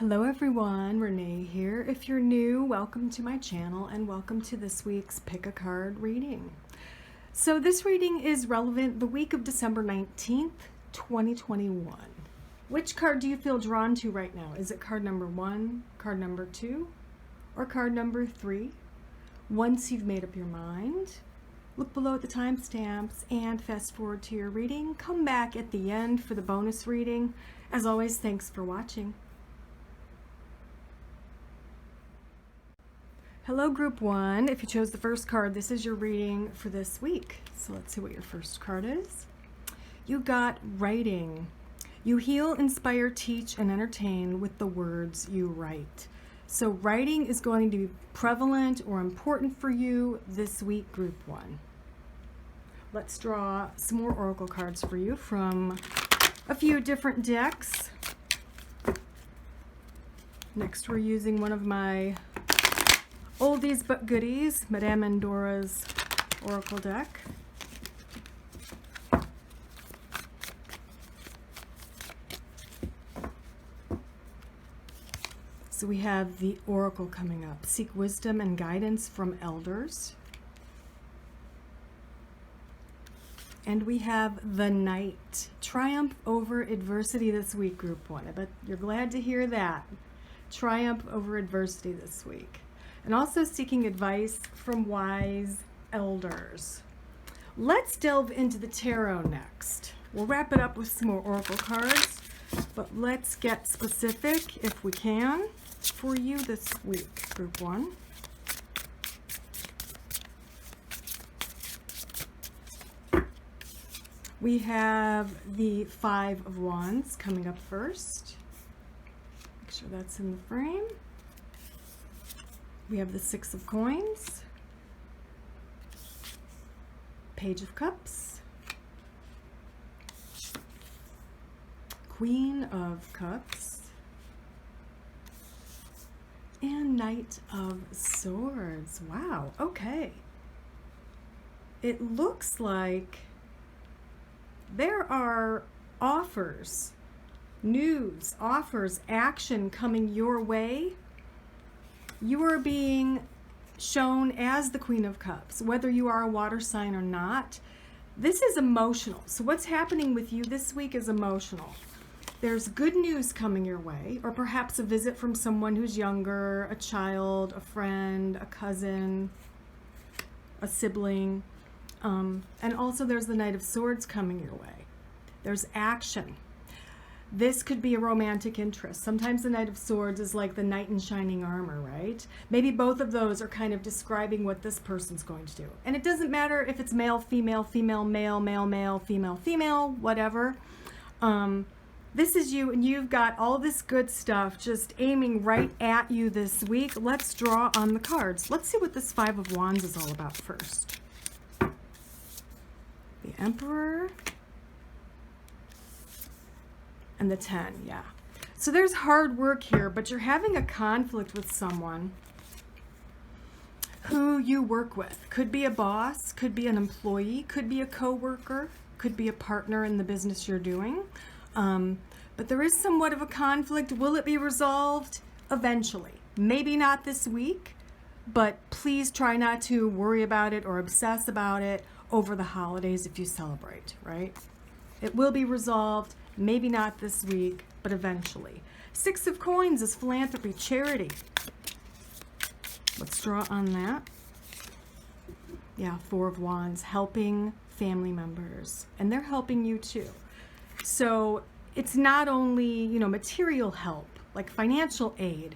Hello everyone, Renee here. If you're new, welcome to my channel and welcome to this week's Pick a Card reading. So this reading is relevant the week of December 19th, 2021. Which card do you feel drawn to right now? Is it card number 1, card number 2, or card number 3? Once you've made up your mind, look below at the timestamps and fast forward to your reading. Come back at the end for the bonus reading. As always, thanks for watching. Hello Group 1, if you chose the first card, this is your reading for this week. So let's see what your first card is. You got writing. You heal, inspire, teach, and entertain with the words you write. So writing is going to be prevalent or important for you this week, Group 1. Let's draw some more oracle cards for you from a few different decks. Next, we're using one of my oldies but goodies, Madame Andora's Oracle deck. So we have the Oracle coming up. Seek wisdom and guidance from elders. And we have the Knight. Triumph over adversity this week, Group 1. I bet you're glad to hear that. Triumph over adversity this week. And also seeking advice from wise elders. Let's delve into the tarot next. We'll wrap it up with some more oracle cards, but let's get specific if we can for you this week, Group 1. We have the Five of Wands coming up first. Make sure that's in the frame. We have the Six of Coins, Page of Cups, Queen of Cups, and Knight of Swords. Wow, okay. It looks like there are offers, news, offers, action coming your way. You are being shown as the Queen of Cups, whether you are a water sign or not. This is emotional. So what's happening with you this week is emotional. There's good news coming your way, or perhaps a visit from someone who's younger, a child, a friend, a cousin, a sibling. And also there's the Knight of Swords coming your way. There's action. This could be a romantic interest. Sometimes the Knight of Swords is like the knight in shining armor, right? Maybe both of those are kind of describing what this person's going to do. And it doesn't matter if it's male, female, female, male, male, male, female, female, whatever. This is you, and you've got all this good stuff just aiming right at you this week. Let's draw on the cards. Let's see what this Five of Wands is all about first. The Emperor. And the 10, yeah. So there's hard work here, but you're having a conflict with someone who you work with. Could be a boss, could be an employee, could be a coworker, could be a partner in the business you're doing. But there is somewhat of a conflict. Will it be resolved? Eventually. Maybe not this week, but please try not to worry about it or obsess about it over the holidays if you celebrate, right? It will be resolved. Maybe not this week, but eventually. Six of Coins is philanthropy, charity. Let's draw on that. Yeah, Four of Wands, helping family members. And they're helping you too. So it's not only, material help, like financial aid.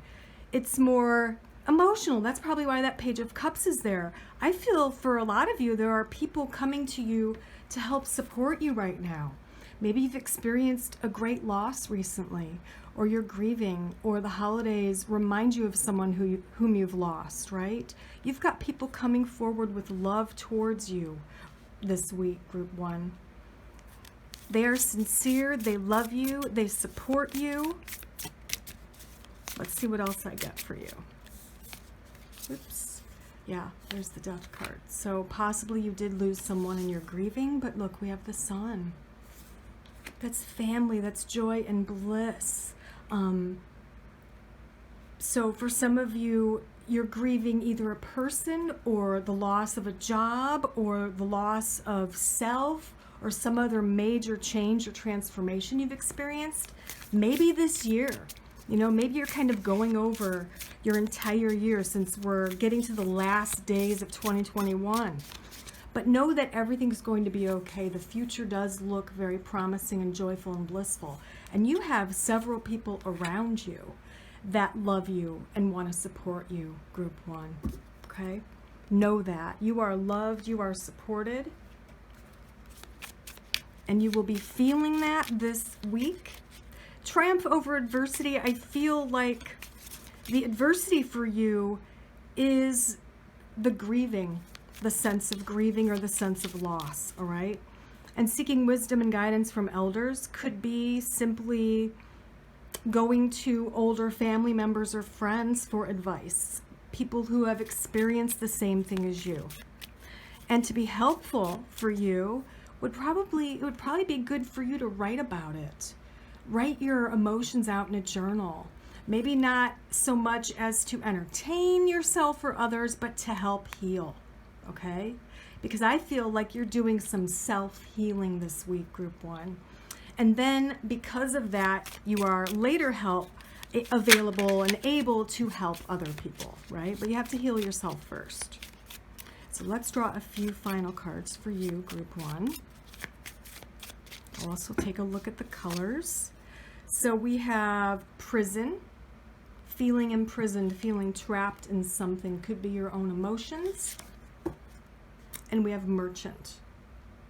It's more emotional. That's probably why that Page of Cups is there. I feel for a lot of you, there are people coming to you to help support you right now. Maybe you've experienced a great loss recently, or you're grieving, or the holidays remind you of someone whom you've lost, right? You've got people coming forward with love towards you this week, Group 1. They are sincere, they love you, they support you. Let's see what else I get for you. Oops. Yeah, there's the Death card. So possibly you did lose someone and you're grieving, but look, we have the Sun. That's family, that's joy and bliss. So for some of you, you're grieving either a person or the loss of a job or the loss of self or some other major change or transformation you've experienced. Maybe this year, maybe you're kind of going over your entire year since we're getting to the last days of 2021. But know that everything's going to be okay. The future does look very promising and joyful and blissful. And you have several people around you that love you and want to support you, group 1. Okay? Know that. You are loved, you are supported. And you will be feeling that this week. Triumph over adversity. I feel like the adversity for you is the grieving, the sense of grieving or the sense of loss, all right? And seeking wisdom and guidance from elders could be simply going to older family members or friends for advice, people who have experienced the same thing as you. And to be helpful for you it would probably be good for you to write about it. Write your emotions out in a journal. Maybe not so much as to entertain yourself or others, but to help heal, okay? Because I feel like you're doing some self-healing this week, group 1. And then because of that, you are later available and able to help other people, right? But you have to heal yourself first. So let's draw a few final cards for you, group 1. I'll also take a look at the colors. So we have prison, feeling imprisoned, feeling trapped in something, could be your own emotions. And we have merchant.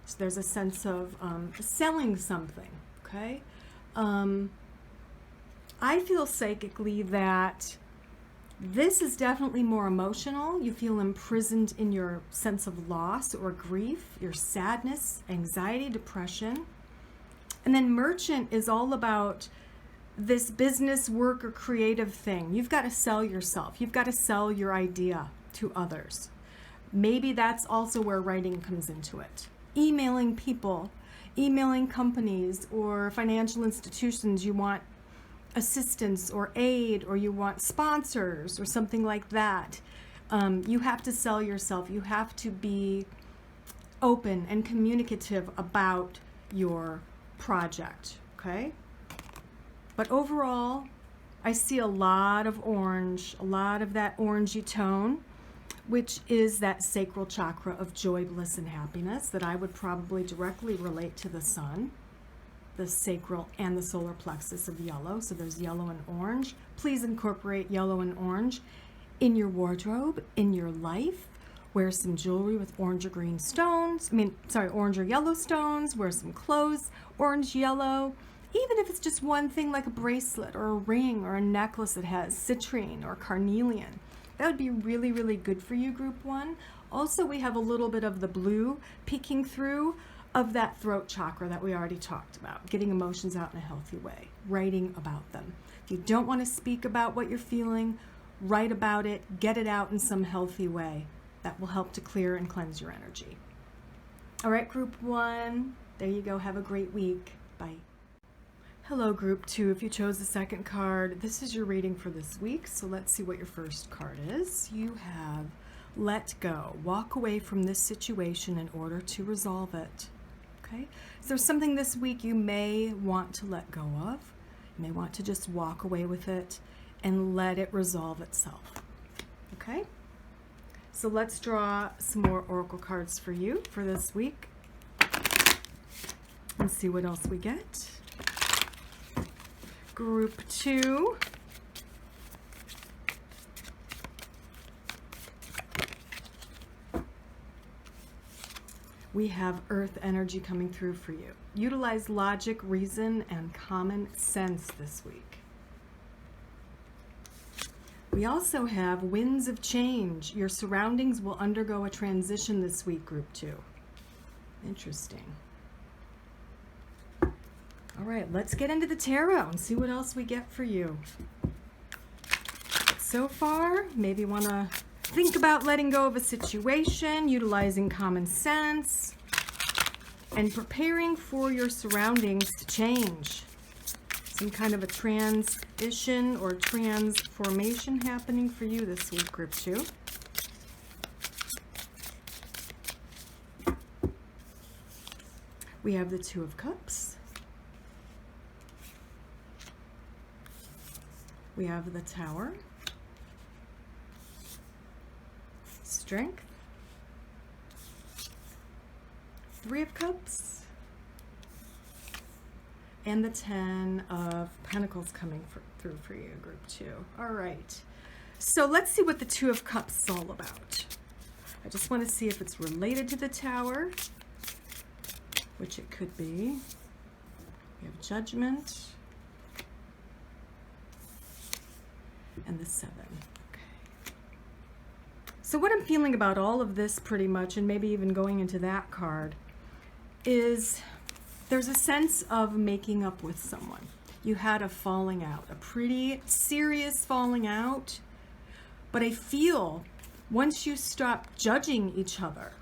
So there's a sense of selling something, okay? I feel psychically that this is definitely more emotional. You feel imprisoned in your sense of loss or grief, your sadness, anxiety, depression. And then merchant is all about this business, work, or creative thing. You've got to sell yourself. You've got to sell your idea to others. Maybe that's also where writing comes into it. Emailing people, emailing companies or financial institutions you want assistance or aid, or you want sponsors or something like that. You have to sell yourself. You have to be open and communicative about your project, okay? But overall, I see a lot of orange, a lot of that orangey tone, which is that sacral chakra of joy, bliss, and happiness that I would probably directly relate to the sun, the sacral and the solar plexus of yellow. So there's yellow and orange. Please incorporate yellow and orange in your wardrobe, in your life. Wear some jewelry with orange or green stones. Orange or yellow stones. Wear some clothes, orange, yellow. Even if it's just one thing like a bracelet or a ring or a necklace that has citrine or carnelian. That would be really, really good for you, group 1. Also, we have a little bit of the blue peeking through of that throat chakra that we already talked about, getting emotions out in a healthy way, writing about them. If you don't want to speak about what you're feeling, write about it, get it out in some healthy way. That will help to clear and cleanse your energy. All right, group 1, there you go. Have a great week. Bye. Hello, group 2. If you chose the second card, this is your reading for this week. So let's see what your first card is. You have let go. Walk away from this situation in order to resolve it. Okay? Is there something this week you may want to let go of? You may want to just walk away with it and let it resolve itself. Okay? So let's draw some more oracle cards for you for this week and see what else we get. Group 2. We have earth energy coming through for you. Utilize logic, reason, and common sense this week. We also have winds of change. Your surroundings will undergo a transition this week, group 2. Interesting. All right, let's get into the tarot and see what else we get for you. So far, maybe want to think about letting go of a situation, utilizing common sense, and preparing for your surroundings to change. Some kind of a transition or transformation happening for you this week, group 2. We have the Two of Cups. We have the Tower. Strength. Three of Cups. And the Ten of Pentacles coming through for you, group 2. All right. So let's see what the Two of Cups is all about. I just want to see if it's related to the Tower, which it could be. We have Judgment. And the 7. Okay. So what I'm feeling about all of this pretty much, and maybe even going into that card, is there's a sense of making up with someone. You had a falling out, a pretty serious falling out, but I feel once you stop judging each other,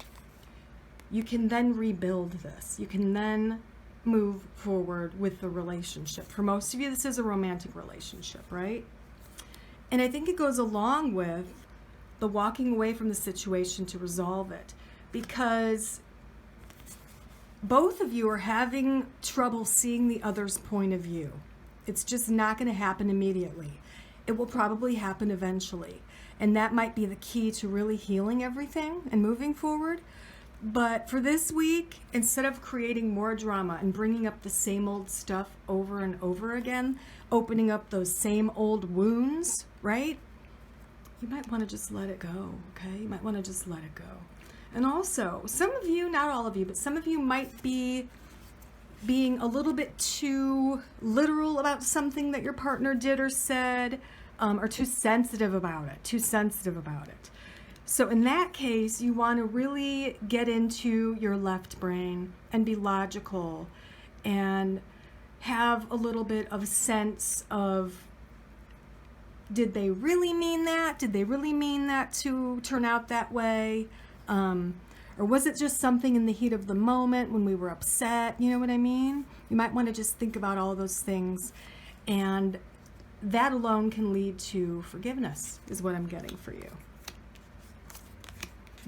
you can then rebuild this. You can then move forward with the relationship. For most of you, this is a romantic relationship, right? And I think it goes along with the walking away from the situation to resolve it, because both of you are having trouble seeing the other's point of view. It's just not going to happen immediately. It will probably happen eventually. And that might be the key to really healing everything and moving forward. But for this week, instead of creating more drama and bringing up the same old stuff over and over again, opening up those same old wounds, right? You might want to just let it go, okay? You might want to just let it go. And also, some of you, not all of you, but some of you might be being a little bit too literal about something that your partner did or said, or too sensitive about it. So in that case, you want to really get into your left brain and be logical and have a little bit of a sense of, did they really mean that? Did they really mean that to turn out that way? Or was it just something in the heat of the moment when we were upset? You know what I mean? You might want to just think about all those things, and that alone can lead to forgiveness, is what I'm getting for you.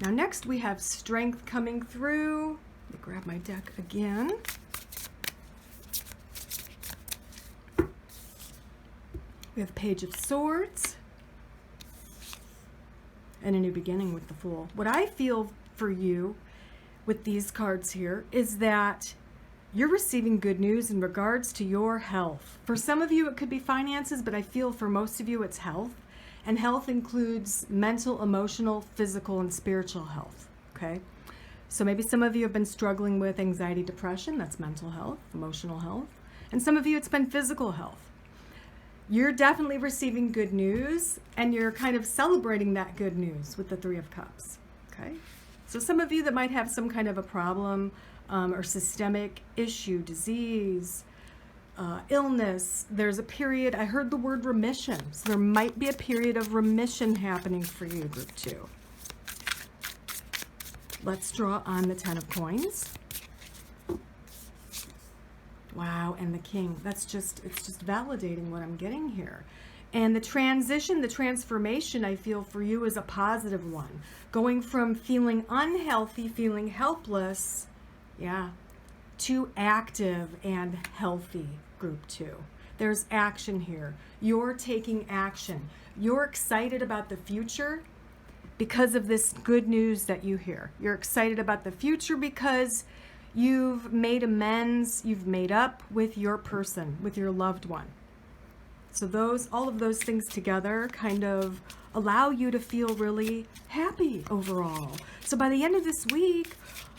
Now next we have Strength coming through. Let me grab my deck again. We have Page of Swords and a new beginning with the Fool. What I feel for you with these cards here is that you're receiving good news in regards to your health. For some of you it could be finances, but I feel for most of you it's health. And health includes mental, emotional, physical, and spiritual health, okay? So maybe some of you have been struggling with anxiety, depression, that's mental health, emotional health. And some of you it's been physical health. You're definitely receiving good news, and you're kind of celebrating that good news with the Three of Cups, okay? So some of you that might have some kind of a problem or systemic issue, disease, illness, there's a period, I heard the word remission, so there might be a period of remission happening for you, group 2. Let's draw on the Ten of Coins. Wow, and the King. It's just validating what I'm getting here. And the transition, the transformation I feel for you is a positive one. Going from feeling unhealthy, feeling helpless, yeah, to active and healthy, group 2. There's action here. You're taking action. You're excited about the future because of this good news that you hear. You're excited about the future because you've made amends, you've made up with your person, with your loved one. So all of those things together kind of allow you to feel really happy overall. So by the end of this week,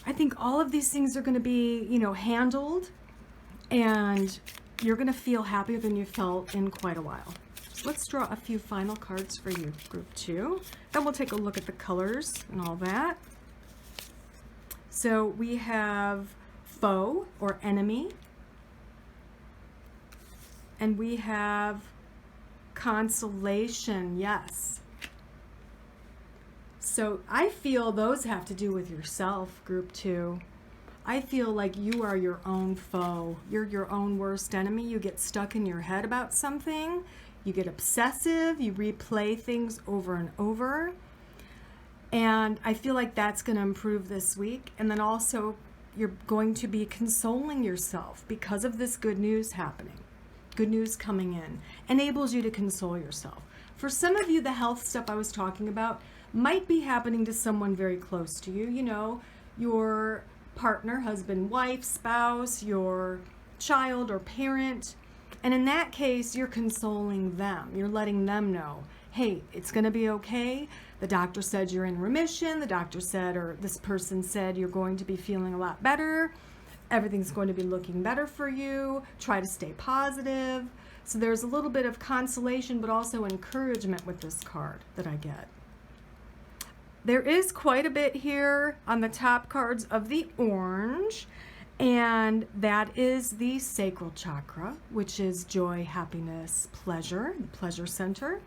I think all of these things are going to be, handled, and you're going to feel happier than you felt in quite a while. So let's draw a few final cards for you, group 2. Then we'll take a look at the colors and all that. So we have foe or enemy, and we have consolation, yes. So I feel those have to do with yourself, group 2. I feel like you are your own foe. You're your own worst enemy. You get stuck in your head about something. You get obsessive. You replay things over and over. And I feel like that's going to improve this week. And then also, you're going to be consoling yourself because of this good news happening. Good news coming in enables you to console yourself. For some of you, the health stuff I was talking about might be happening to someone very close to you. You know, your partner, husband, wife, spouse, your child or parent. And in that case, you're consoling them. You're letting them know, hey, it's going to be okay. The doctor said you're in remission. The doctor said, or this person said, you're going to be feeling a lot better. Everything's going to be looking better for you. Try to stay positive. So there's a little bit of consolation, but also encouragement with this card that I get. There is quite a bit here on the top cards of the orange, and that is the sacral chakra, which is joy, happiness, pleasure, the pleasure center.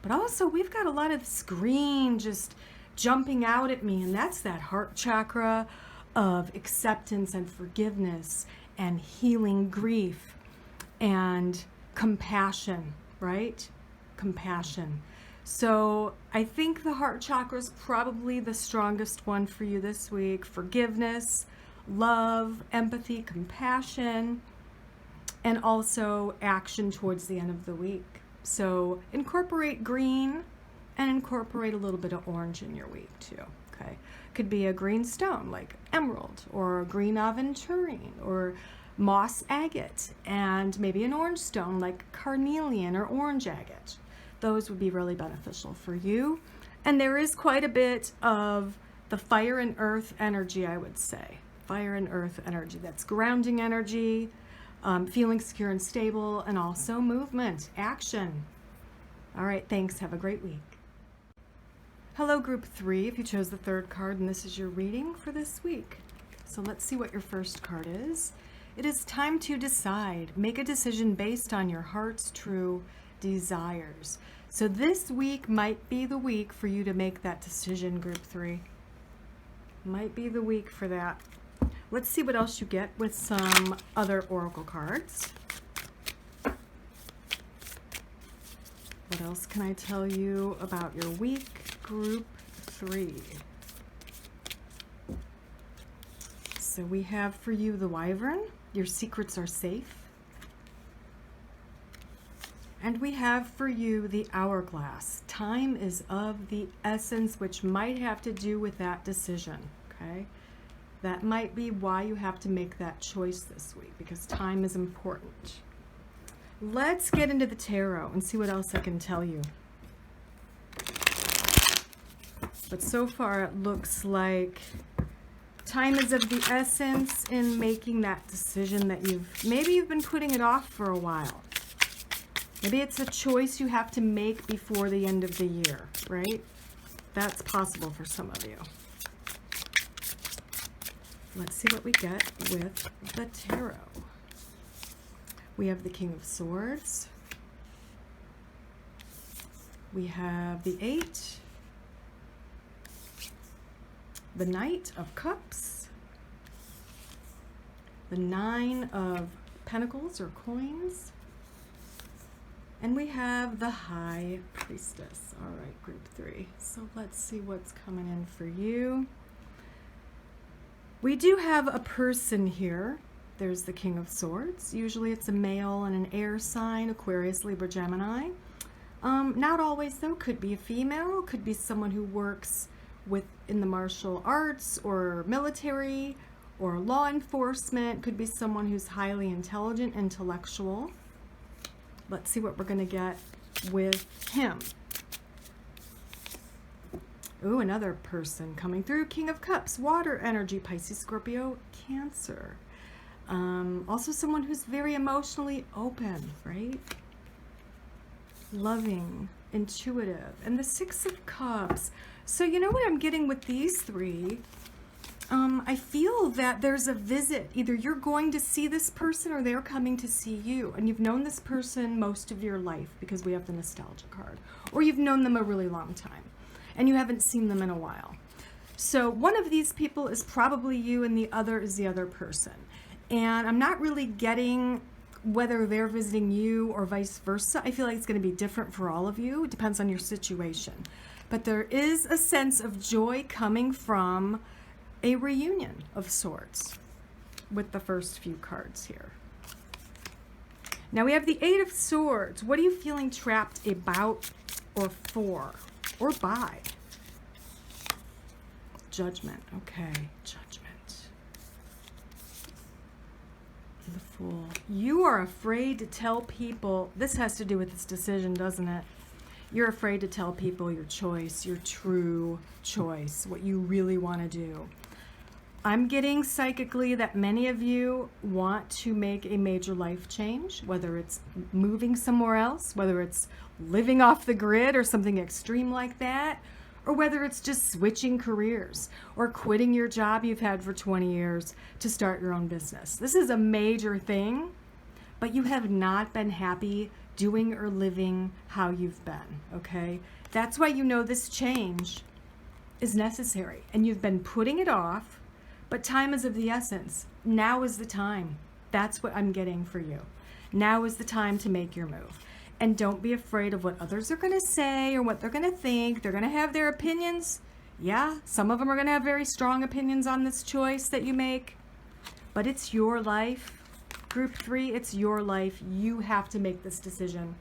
But also we've got a lot of this green just jumping out at me, and that's that heart chakra of acceptance and forgiveness and healing grief and compassion, right? Compassion. So I think the heart chakra is probably the strongest one for you this week. Forgiveness, love, empathy, compassion, and also action towards the end of the week. So incorporate green and incorporate a little bit of orange in your week too, okay? Could be a green stone like emerald or green aventurine or moss agate, and maybe an orange stone like carnelian or orange agate. Those would be really beneficial for you. And there is quite a bit of the fire and earth energy, I would say. Fire and earth energy. That's grounding energy, feeling secure and stable, and also movement, action. All right, thanks. Have a great week. Hello, group 3, if you chose the third card, and this is your reading for this week. So let's see what your first card is. It is time to decide. Make a decision based on your heart's true desires. So this week might be the week for you to make that decision, group 3. Might be the week for that. Let's see what else you get with some other oracle cards. What else can I tell you about your week, group 3? So we have for you the Wyvern. Your secrets are safe. And we have for you the Hourglass. Time is of the essence, which might have to do with that decision, okay? That might be why you have to make that choice this week, because time is important. Let's get into the tarot and see what else I can tell you. But so far it looks like time is of the essence in making that decision that maybe you've been putting it off for a while. Maybe it's a choice you have to make before the end of the year, right? That's possible for some of you. Let's see what we get with the tarot. We have the King of Swords. We have the 8. The Knight of Cups. The 9 of Pentacles or coins. And we have the High Priestess. All right, group 3. So let's see what's coming in for you. We do have a person here. There's the King of Swords. Usually it's a male and an air sign, Aquarius, Libra, Gemini. Not always though. Could be a female. Could be someone who works in the martial arts or military or law enforcement. Could be someone who's highly intelligent, intellectual. Let's see what we're going to get with him. Ooh, another person coming through. King of Cups, water energy, Pisces, Scorpio, Cancer. Also someone who's very emotionally open, right? Loving, intuitive. And the 6 of Cups. So you know what I'm getting with these 3? I feel that there's a visit. Either you're going to see this person or they're coming to see you. And you've known this person most of your life because we have the nostalgia card. Or you've known them a really long time and you haven't seen them in a while. So one of these people is probably you and the other is the other person. And I'm not really getting whether they're visiting you or vice versa. I feel like it's going to be different for all of you. It depends on your situation. But there is a sense of joy coming from a reunion of sorts with the first few cards here. Now we have the Eight of Swords. What are you feeling trapped about or for or by? Judgment. Okay, judgment. The Fool. You are afraid to tell people, this has to do with this decision, doesn't it? You're afraid to tell people your choice, your true choice, what you really want to do. I'm getting psychically that many of you want to make a major life change, whether it's moving somewhere else, whether it's living off the grid or something extreme like that, or whether it's just switching careers or quitting your job you've had for 20 years to start your own business. This is a major thing, but you have not been happy doing or living how you've been, okay? That's why you know this change is necessary, and you've been putting it off, but time is of the essence. Now is the time. That's what I'm getting for you. Now is the time to make your move. And don't be afraid of what others are going to say or what they're going to think. They're going to have their opinions. Yeah, some of them are going to have very strong opinions on this choice that you make. But it's your life. Group 3, it's your life. You have to make this decision.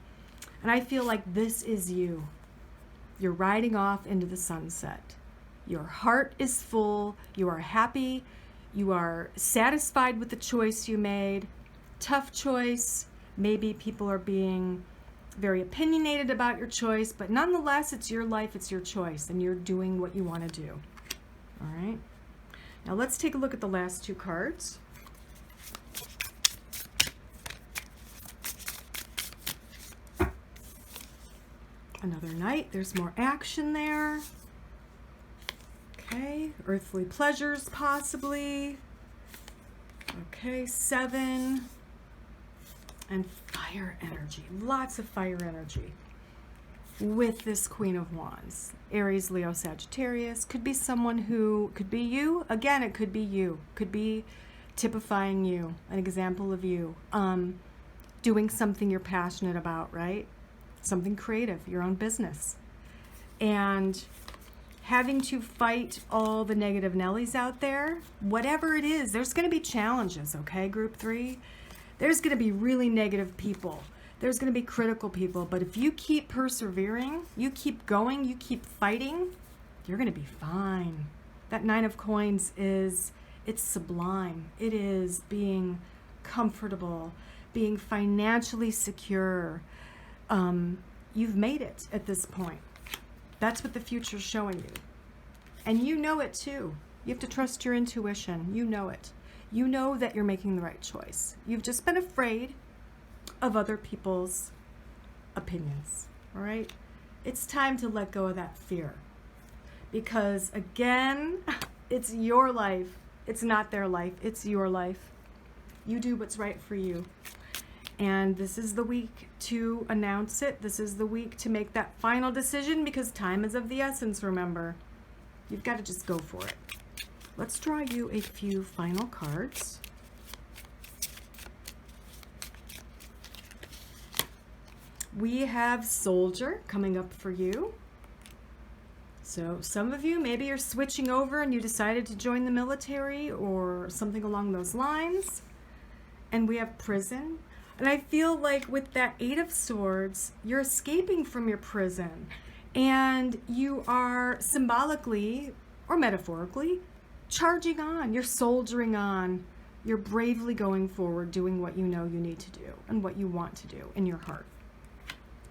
And I feel like this is you. You're riding off into the sunset. Your heart is full. You are happy. You are satisfied with the choice you made. Tough choice. Maybe people are being very opinionated about your choice, but nonetheless, it's your life, it's your choice, and you're doing what you want to do. All right. Now let's take a look at the last two cards. Another Knight. There's more action there. Okay. Earthly pleasures, possibly. Okay. 7. And fire energy, lots of fire energy with this Queen of Wands. Aries, Leo, Sagittarius. Could be someone who, could be you. Again, it could be you. Could be typifying you, an example of you. Doing something you're passionate about, right? Something creative, your own business. And having to fight all the negative Nellies out there, whatever it is, there's going to be challenges, okay, Group 3? There's going to be really negative people. There's going to be critical people. But if you keep persevering, you keep going, you keep fighting, you're going to be fine. That 9 of Coins is, it's sublime. It is being comfortable, being financially secure. You've made it at this point. That's what the future's showing you. And you know it too. You have to trust your intuition. You know it. You know that you're making the right choice. You've just been afraid of other people's opinions, all right? It's time to let go of that fear. Because again, it's your life. It's not their life. It's your life. You do what's right for you. And this is the week to announce it. This is the week to make that final decision because time is of the essence, remember. You've got to just go for it. Let's draw you a few final cards. We have Soldier coming up for you. So some of you, maybe you're switching over and you decided to join the military or something along those lines. And we have Prison. And I feel like with that 8 of Swords, you're escaping from your prison. And you are symbolically or metaphorically charging on. You're soldiering on. You're bravely going forward, doing what you know you need to do and what you want to do in your heart.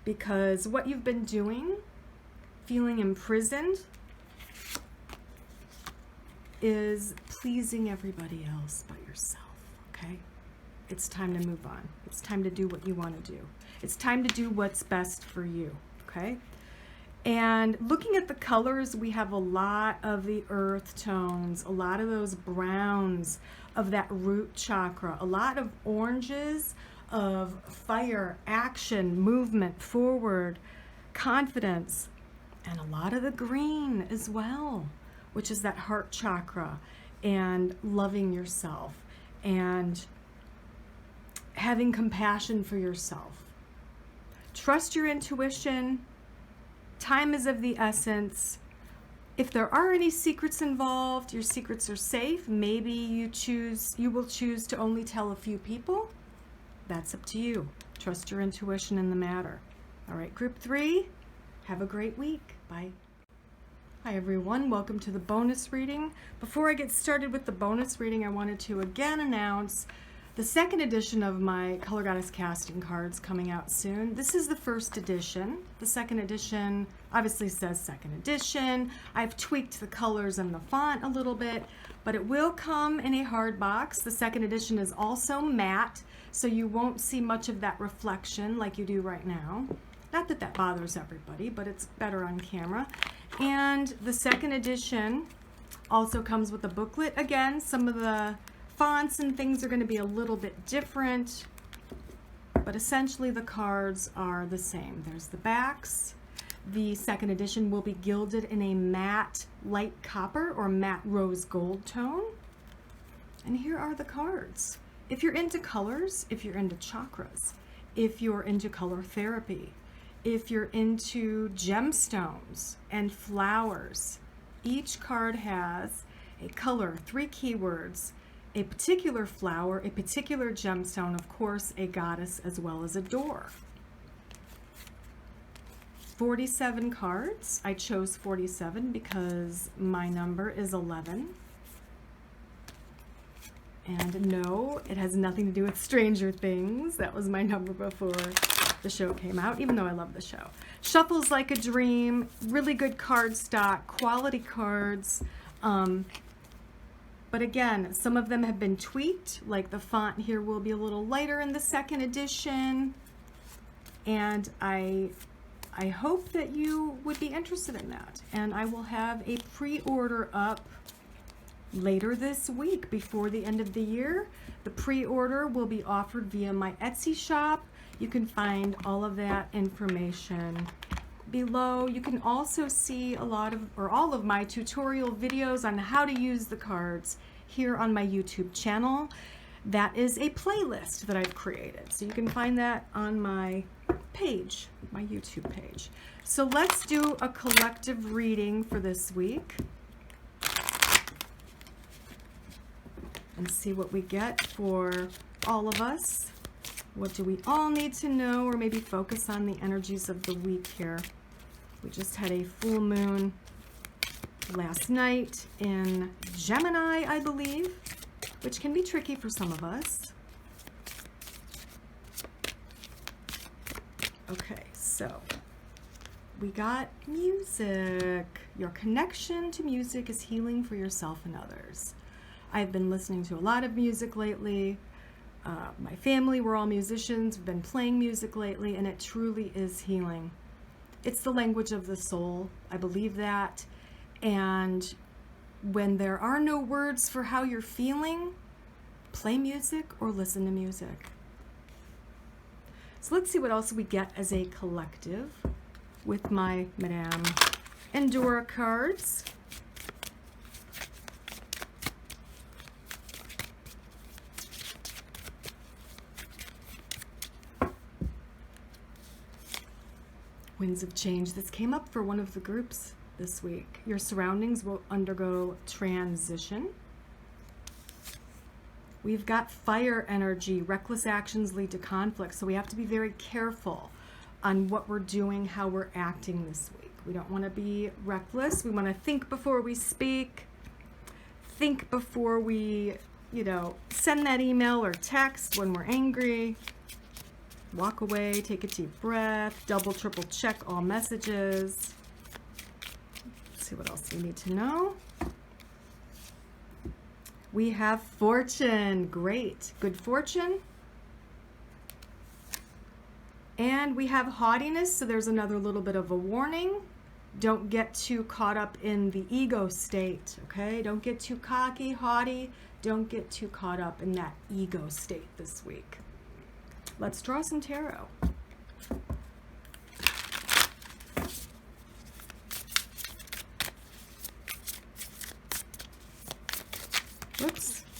Because what you've been doing, feeling imprisoned, is pleasing everybody else but yourself, okay? It's time to move on. It's time to do what you want to do. It's time to do what's best for you, okay? And looking at the colors, we have a lot of the earth tones, a lot of those browns of that root chakra, a lot of oranges of fire, action, movement, forward, confidence, and a lot of the green as well. which is that heart chakra, and loving yourself and having compassion for yourself. Trust your intuition. Time is of the essence. If there are any secrets involved, your secrets are safe. Maybe you will choose to only tell a few people. That's up to you. Trust your intuition in the matter. All right, group 3, have a great week. Bye. Hi everyone, welcome to the bonus reading. Before I get started with the bonus reading, I wanted to again announce the second edition of my Color Goddess casting cards coming out soon. This is the first edition. The second edition obviously says second edition. I've tweaked the colors and the font a little bit, but it will come in a hard box. The second edition is also matte, so you won't see much of that reflection like you do right now. Not that that bothers everybody, but it's better on camera. And the second edition also comes with a booklet. Again, some of the fonts and things are going to be a little bit different, but essentially the cards are the same. There's the backs. The second edition will be gilded in a matte light copper or matte rose gold tone. And here are the cards. If you're into colors, if you're into chakras, if you're into color therapy, if you're into gemstones and flowers, each card has a color, 3 keywords, a particular flower, a particular gemstone, of course, a goddess, as well as a door. 47 cards. I chose 47 because my number is 11. And no, it has nothing to do with Stranger Things. That was my number before the show came out, even though I love the show. Shuffles like a dream, really good card stock, quality cards. But again, some of them have been tweaked, like the font here will be a little lighter in the second edition. And I hope that you would be interested in that. And I will have a pre-order up later this week before the end of the year. The pre-order will be offered via my Etsy shop. You can find all of that information below. You can also see a lot of, or all of my tutorial videos on how to use the cards here on my YouTube channel. That is a playlist that I've created. So you can find that on my page, my YouTube page. So let's do a collective reading for this week and see what we get for all of us. What do we all need to know, or maybe focus on the energies of the week here? We just had a full moon last night in Gemini, I believe, which can be tricky for some of us. Okay, so we got music. Your connection to music is healing for yourself and others. I've been listening to a lot of music lately. My family, we're all musicians. We've been playing music lately, and it truly is healing. It's the language of the soul. I believe that. And when there are no words for how you're feeling, play music or listen to music. So let's see what else we get as a collective with my Madame Endora cards. Winds of change. This came up for one of the groups this week. Your surroundings will undergo transition. We've got fire energy. Reckless actions lead to conflict. So we have to be very careful on what we're doing, how we're acting this week. We don't want to be reckless. We want to think before we speak. Think before we, send that email or text when we're angry. Walk away, take a deep breath, double, triple check all messages. Let's see what else we need to know. We have fortune. Great. Good fortune. And we have haughtiness, so there's another little bit of a warning. Don't get too caught up in the ego state, okay? Don't get too cocky, haughty. Don't get too caught up in that ego state this week. Let's draw some tarot.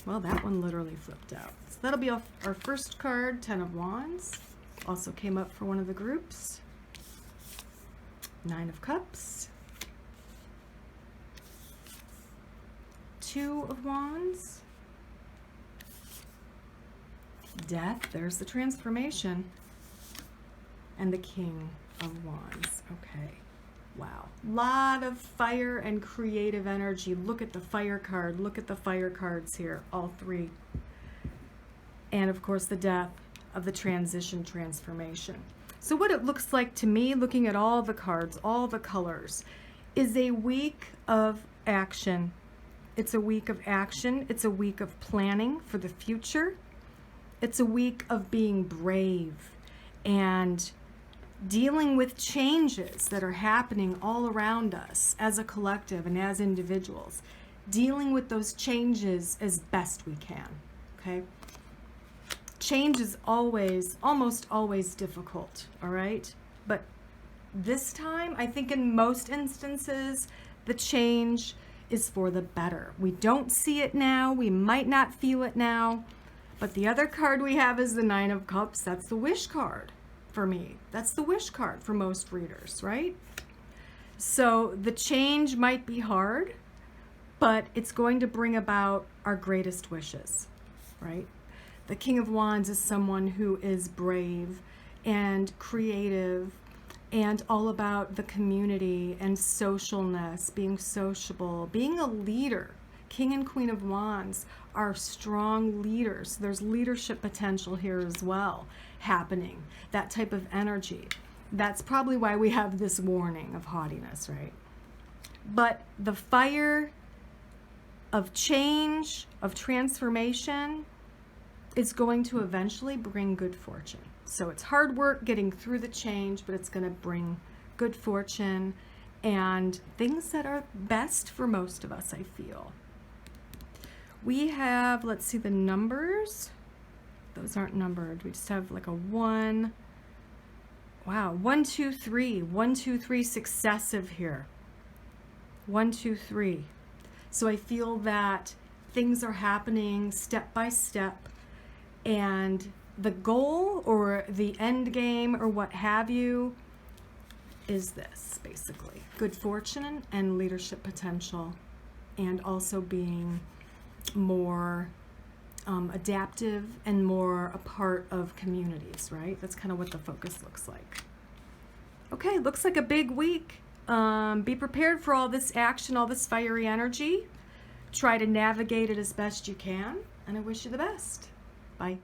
Well, that one literally flipped out. So that'll be our first card, 10 of Wands. Also came up for one of the groups. 9 of Cups. 2 of Wands. Death, there's the transformation. And the King of Wands. Okay. Wow. Lot of fire and creative energy. Look at the fire card. Look at the fire cards here. All 3. And of course the death of the transition transformation. So what it looks like to me, looking at all the cards, all the colors, is a week of action. It's a week of action. It's a week of planning for the future. It's a week of being brave and dealing with changes that are happening all around us as a collective and as individuals, dealing with those changes as best we can, okay? Change is always, almost always difficult, all right? But this time, I think in most instances, the change is for the better. We don't see it now, we might not feel it now, but the other card we have is the 9 of Cups. That's the wish card. For me, that's the wish card for most readers, right? So the change might be hard, but it's going to bring about our greatest wishes, right? The King of Wands is someone who is brave and creative and all about the community and socialness, being sociable, being a leader. King and Queen of Wands are strong leaders. There's leadership potential here as well happening, that type of energy. That's probably why we have this warning of haughtiness, right? But the fire of change, of transformation, is going to eventually bring good fortune. So it's hard work getting through the change, but it's going to bring good fortune and things that are best for most of us, I feel. We have, let's see the numbers. Those aren't numbered. We just have like a 1. Wow, 1, 2, 3. 1, 2, 3 successive here. 1, 2, 3. So I feel that things are happening step by step, and the goal or the end game or what have you is this, basically. Good fortune and leadership potential, and also being more adaptive and more a part of communities, right? That's kind of what the focus looks like. Okay, looks like a big week. Be prepared for all this action, all this fiery energy. Try to navigate it as best you can, and I wish you the best. Bye.